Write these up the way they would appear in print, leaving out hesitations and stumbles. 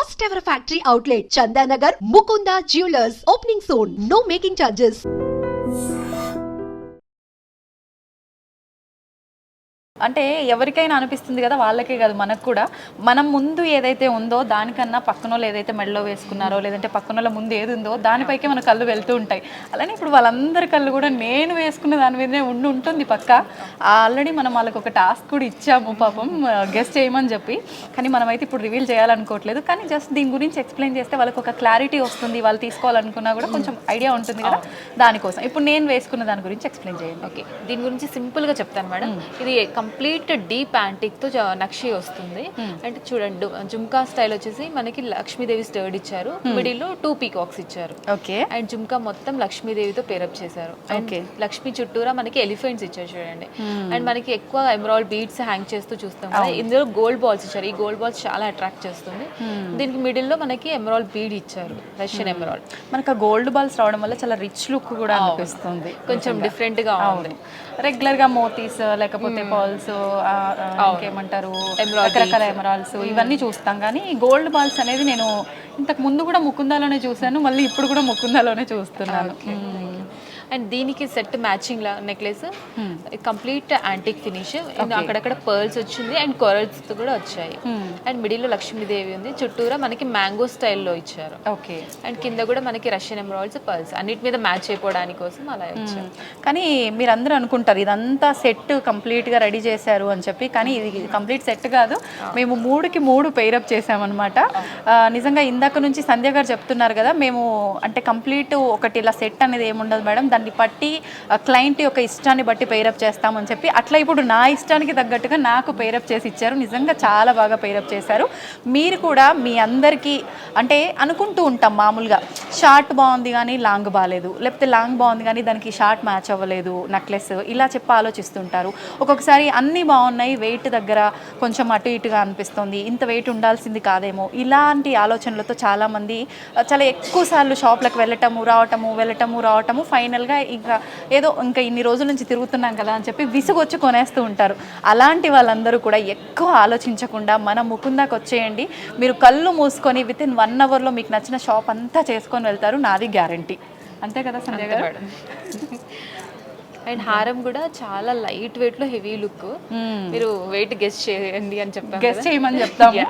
first ever factory outlet, Chandanagar, Mukunda Jewelers, opening soon. No making charges. అంటే ఎవరికైనా అనిపిస్తుంది కదా, వాళ్ళకే కాదు మనకు కూడా. మనం ముందు ఏదైతే ఉందో దానికన్నా పక్కనోళ్ళు ఏదైతే మెడలో వేసుకున్నారో, లేదంటే పక్కనోళ్ళ ముందు ఏది ఉందో దానిపైకే మన కళ్ళు వెళ్తూ ఉంటాయి. అలానే ఇప్పుడు వాళ్ళందరి కళ్ళు కూడా నేను వేసుకున్న దాని మీదనే ఉంటుంది పక్క. ఆల్రెడీ మనం వాళ్ళకి ఒక టాస్క్ కూడా ఇచ్చాము పాపం, గెస్ట్ చేయమని చెప్పి. కానీ మనమైతే ఇప్పుడు రివీల్ చేయాలనుకోవట్లేదు. కానీ జస్ట్ దీని గురించి ఎక్స్ప్లెయిన్ చేస్తే వాళ్ళకి ఒక క్లారిటీ వస్తుంది, వాళ్ళు తీసుకోవాలనుకున్నా కూడా కొంచెం ఐడియా ఉంటుంది కదా, దానికోసం. ఇప్పుడు నేను వేసుకున్న దాని గురించి ఎక్స్ప్లెయిన్ చేయండి. ఓకే, దీని గురించి సింపుల్గా చెప్తాను మేడం. ఇది కంప్లీట్ డీప్ యాంటిక్తో నక్షి వస్తుంది. అంటే చూడండి, జుమ్కా స్టైల్ వచ్చేసి మనకి లక్ష్మీదేవి స్టర్డ్ ఇచ్చారు, మిడిల్లో 2 పీకాక్స్ ఇచ్చారు. ఓకే. అండ్ జుమ్కా మొత్తం లక్ష్మీదేవితో పేరప్ చేశారు. ఓకే. లక్ష్మీ చుట్టూరా మనకి ఎలిఫెంట్స్ ఇచ్చారు చూడండి. అండ్ మనకి ఎక్కువ ఎమరాల్డ్ బీడ్స్ హ్యాంగ్ చేస్తూ చూస్తాం కదా, ఇందులో గోల్డ్ బాల్స్ ఇచ్చారు. ఈ గోల్డ్ బాల్స్ చాలా అట్రాక్ట్ చేస్తుంది. దీనికి మిడిల్లో మనకి ఎమరాల్డ్ బీడ్ ఇచ్చారు, రష్యన్ ఎమరాల్డ్. మనకు ఆ గోల్డ్ బాల్స్ రావడం వల్ల చాలా రిచ్ లుక్ కూడా అనిపిస్తుంది, కొంచెం డిఫరెంట్ గా ఉంది. రెగ్యులర్ గా మోతీస్ లేకపోతే బాల్స్, ఇంకేమంటారు రకరకాల ఎమరాల్డ్స్, ఇవన్నీ చూస్తాం. కానీ గోల్డ్ బాల్స్ అనేది నేను ఇంతకు ముందు కూడా ముకుందాలోనే చూసాను, మళ్ళీ ఇప్పుడు కూడా ముకుందాలోనే చూస్తున్నాను. అండ్ దీనికి set matching necklace, complete antique finish. అక్కడక్కడ పర్ల్స్ వచ్చింది అండ్ కొరల్స్ కూడా వచ్చాయి. అండ్ మిడిల్లో లక్ష్మీదేవి ఉంది, చుట్టూరా మనకి మ్యాంగో స్టైల్లో ఇచ్చారు. ఓకే. అండ్ కింద కూడా మనకి రష్యన్ ఎమరాల్డ్స్, పర్ల్స్ అన్నిటి మీద మ్యాచ్ అయిపోవడానికి కోసం అలా ఇచ్చారు. కానీ మీరందరూ అనుకుంటారు ఇదంతా సెట్ కంప్లీట్ గా రెడీ చేశారు అని చెప్పి, కానీ ఇది కంప్లీట్ సెట్ కాదు. మేము 3కి 3 పెయిరప్ చేసామన్నమాట. నిజంగా ఇందాక నుంచి సంధ్య గారు చెప్తున్నారు కదా, మేము అంటే కంప్లీట్ ఒకటి ఇలా సెట్ అనేది ఏముండదు మేడం, దాన్ని బట్టి క్లయింట్ యొక్క ఇష్టాన్ని బట్టి పెయిరప్ చేస్తామని చెప్పి, అట్లా ఇప్పుడు నా ఇష్టానికి తగ్గట్టుగా నాకు పెయిరప్ చేసి ఇచ్చారు. నిజంగా చాలా బాగా పెయిరప్ చేశారు. మీరు కూడా మీ అందరికీ అంటే అనుకుంటూ ఉంటాం మామూలుగా, షార్ట్ బాగుంది కానీ లాంగ్ బాగాలేదు, లేకపోతే లాంగ్ బాగుంది కానీ దానికి షార్ట్ మ్యాచ్ అవ్వలేదు నెక్లెస్, ఇలా చెప్పి ఆలోచిస్తుంటారు. ఒక్కొక్కసారి అన్నీ బాగున్నాయి, వెయిట్ దగ్గర కొంచెం అటు ఇటుగా అనిపిస్తుంది, ఇంత వెయిట్ ఉండాల్సింది కాదేమో, ఇలాంటి ఆలోచనలతో చాలామంది చాలా ఎక్కువ సార్లు షాప్లకు వెళ్ళటము రావటము ఫైనల్గా ఇంకా ఇన్ని రోజుల నుంచి తిరుగుతున్నాం కదా అని చెప్పి విసుగొచ్చి కొనేస్తూ ఉంటారు. అలాంటి వాళ్ళందరూ కూడా ఎక్కువ ఆలోచించకుండా మన ముకుందాకి వచ్చేయండి. మీరు కళ్ళు మూసుకొని వితిన్ 1 అవర్లో మీకు నచ్చిన షాప్ అంతా చేసుకొని వెళ్తారు, నాది గ్యారంటీ. అంతే కదా సంజయ్ గారు? అండ్ హారం కూడా చాలా లైట్ వెయిట్ లో హెవీ లుక్. మీరు వెయిట్ గెస్ చేయండి అని చెప్పాను, గెస్ చేయమని చెప్తాము.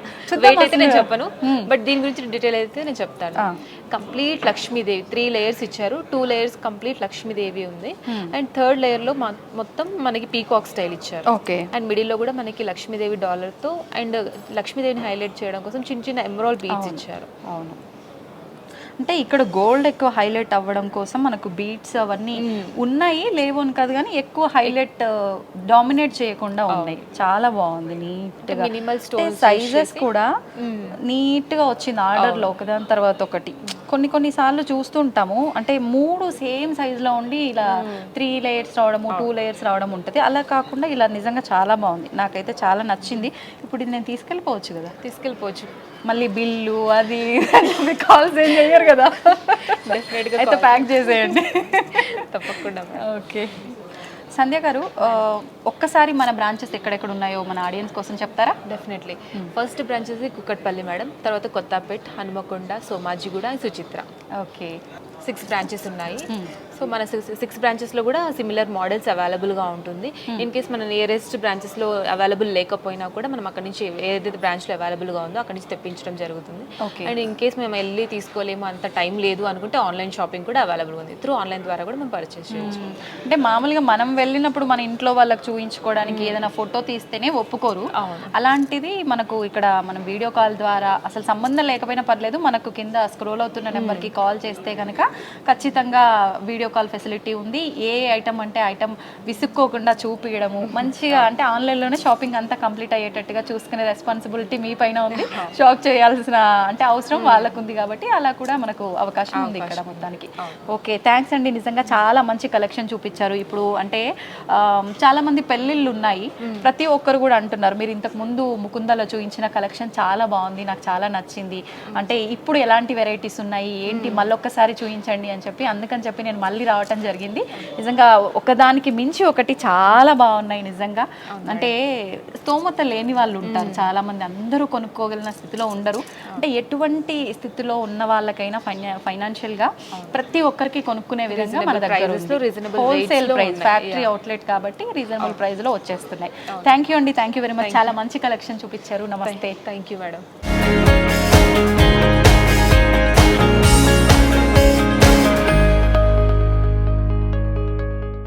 వెయిట్ అయితే నేను చెప్పను, బట్ దీని గురించి డీటెయిల్ అయితే నేను చెప్తాను. కంప్లీట్ లక్ష్మీదేవి 3 లేయర్స్ ఇచ్చారు. 2 లేయర్స్ కంప్లీట్ లక్ష్మీదేవి ఉంది. అండ్ 3rd లేయర్ లో మొత్తం మనకి పీకాక్ స్టైల్ ఇచ్చారు. ఓకే. అండ్ మిడిల్ లో కూడా మనకి లక్ష్మీదేవి డాలర్ తో అండ్ లక్ష్మీదేవిని హైలైట్ చేయడం కోసం చిన్న చిన్న ఎమరాల్డ్ బీడ్స్ ఇచ్చారు. అవును, అంటే ఇక్కడ గోల్డ్ ఎక్కువ హైలైట్ అవ్వడం కోసం మనకు బీట్స్ అవన్నీ ఉన్నాయి, లేవు అని కాదు, కానీ ఎక్కువ హైలైట్ డామినేట్ చేయకుండా ఉన్నాయి. చాలా బాగుంది, నీట్ గా. మినిమల్ స్టోన్స్, సైజెస్ కూడా నీట్ గా వచ్చింది ఆర్డర్ లో, ఒకదాని తర్వాత ఒకటి. కొన్ని సార్లు చూస్తుంటాము, అంటే 3 సేమ్ సైజ్ లో ఉండి ఇలా 3 లేయర్స్ రావడము, 2 లేయర్స్ రావడం ఉంటుంది. అలా కాకుండా ఇలా నిజంగా చాలా బాగుంది, నాకైతే చాలా నచ్చింది. ఇప్పుడు ఇది నేను తీసుకెళ్ళిపోవచ్చు కదా? తీసుకెళ్ళిపోవచ్చు. మళ్ళీ బిల్లు అది కాల్స్ ఏం చేయరు కదా, అయితే ప్యాక్ చేసేయండి తప్పకుండా. ఓకే సంధ్య గారు, ఒక్కసారి మన బ్రాంచెస్ ఎక్కడెక్కడ ఉన్నాయో మన ఆడియన్స్ కోసం చెప్తారా? Definitely. First branches Kukatpally madam, తర్వాత కొత్తపేట్, హనుమకొండ, సోమాజిగూడ, సుచిత్ర. ఓకే. 6 బ్రాంచెస్ ఉన్నాయి. సో మన 6 బ్రాంచెస్లో కూడా సిమిలర్ మోడల్స్ అవైలబుల్గా ఉంటుంది. ఇన్ కేస్ మన నియరెస్ట్ బ్రాంచెస్లో అవైలబుల్ లేకపోయినా కూడా మనం అక్కడ నుంచి ఏదైతే బ్రాంచ్లో అవైలబుల్గా ఉందో అక్కడ నుంచి తెప్పించడం జరుగుతుంది. అండ్ ఇన్ కేస్ మేము వెళ్ళి తీసుకోలేము, అంత టైం లేదు అనుకుంటే ఆన్లైన్ షాపింగ్ కూడా అవైలబుల్ ఉంది. త్రూ ఆన్లైన్ ద్వారా కూడా మనం పర్చేస్ చేయొచ్చు. అంటే మామూలుగా మనం వెళ్ళినప్పుడు మన ఇంట్లో వాళ్ళకి చూపించుకోవడానికి ఏదైనా ఫోటో తీస్తేనే ఒప్పుకోరు. అలాంటిది మనకు ఇక్కడ మనం వీడియో కాల్ ద్వారా, అసలు సంబంధం లేకపోయినా పర్లేదు, మనకు కింద స్క్రోల్ అవుతున్న నెంబర్కి కాల్ చేస్తే కనుక ఖచ్చితంగా వీడియో కాల్ ఫెసిలిటీ ఉంది. ఏ ఐటమ్ అంటే ఐటమ్ విసుక్కోకుండా చూపించడము, మంచిగా అంటే ఆన్లైన్లోనే షాపింగ్ అంతా కంప్లీట్ అయ్యేటట్టుగా చూసుకునే రెస్పాన్సిబిలిటీ మీ పైన ఉంది. షాప్ చేయాల్సిన అంటే అవసరం వాళ్ళకు ఉంది, కాబట్టి అలా కూడా మనకు అవకాశం ఉంది ఇక్కడ మొత్తానికి. ఓకే, థ్యాంక్స్ అండి. నిజంగా చాలా మంచి కలెక్షన్ చూపించారు. ఇప్పుడు అంటే చాలా మంది పెళ్ళిళ్ళు ఉన్నాయి, ప్రతి ఒక్కరు కూడా అంటున్నారు మీరు ఇంతకు ముందు ముకుందాలో చూపించిన కలెక్షన్ చాలా బాగుంది, నాకు చాలా నచ్చింది, అంటే ఇప్పుడు ఎలాంటి వెరైటీస్ ఉన్నాయి ఏంటి మళ్ళొక్కసారి చూపించండి అని చెప్పి, అందుకని చెప్పి నేను మళ్ళీ మళ్ళీ రావటం జరిగింది. నిజంగా ఒకదానికి మించి ఒకటి చాలా బాగున్నాయి నిజంగా. అంటే స్తోమత లేని వాళ్ళు ఉంటారు చాలా మంది, అందరూ కొనుక్కోగలిగిన స్థితిలో ఉండరు. అంటే ఎటువంటి స్థితిలో ఉన్న వాళ్ళకైనా ఫైనాన్షియల్గా ప్రతి ఒక్కరికి కొనుక్కునే విధంగా మన దగ్గర హోల్సేల్ ప్రైస్, ఫ్యాక్టరీ అవుట్లెట్ కాబట్టి రీజనబుల్ ప్రైస్ లో వచ్చేస్తున్నాయి. థ్యాంక్ యూ అండి, థ్యాంక్ యూ వెరీ మచ్. చాలా మంచి కలెక్షన్ చూపించారు. నమస్తే. Thank you madam.